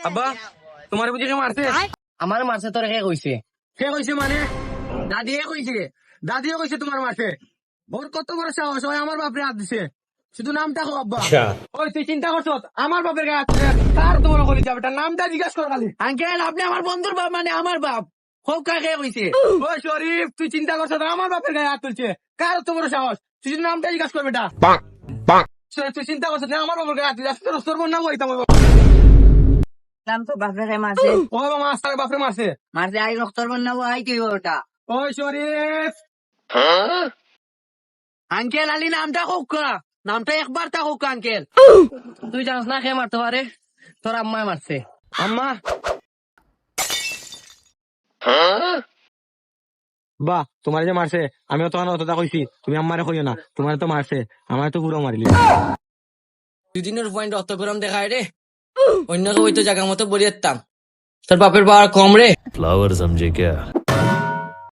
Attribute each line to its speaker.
Speaker 1: আব্বা তোমার বুঝি কে মারছে?
Speaker 2: আমার মারছে তোর কে কইছে?
Speaker 1: কে কইছে মানে? দাদিয়ে কইছে। দাদিয়ে কইছে তোমার মারছে। ওর কত বড় সাহস, ওই আমার বাপরে হাত দিছে। শুধু নামটা কো আব্বা। ওই তুই চিন্তা করছ আমার বাপের গায়ে হাত দিছে, তার তোমার কলি যাবে, তার নামটা জিজ্ঞাসা কর খালি।
Speaker 2: আঙ্কেল আপনি আমার বন্ধুর বাপ মানে আমার বাপ। হোক কাকে কইছে?
Speaker 1: ওই শরীফ তুই চিন্তা করছ আমার বাপের গায়ে হাত তুলছে, কার তো বড় সাহস? তুই শুধু নামটা জিজ্ঞাসা করবে এটা। তুই চিন্তা করছ আমার বাপের গায়ে হাত দিছে, তোর নাম হইতাম।
Speaker 2: নাম তো বাপরে মারছে।
Speaker 1: ও বাবা মাছ তার বাপরে মারছে।
Speaker 2: মারছে আই রক্তর বন্যা আই তুই ওটা।
Speaker 1: ওই শরীফ
Speaker 2: আঙ্কেল আলী নামটা হোক, নামটা একবার তা হোক আঙ্কেল। তুই জানিস না কে মারতে পারে? তোর আম্মা মারছে।
Speaker 1: আম্মা বাহ তোমার যে মারছে আমিও তখন অতটা কইছি, তুমি আমারে কইও না, তোমার তো মারছে, আমার তো পুরো মারিলি।
Speaker 2: দুদিনের পয়েন্ট অত গরম দেখায় রে, অন্য কেউ তো জায়গা মতো বলিয়াতাম। তোর বাপের পাওয়ার কম রে।
Speaker 3: फ्लावर समझे क्या?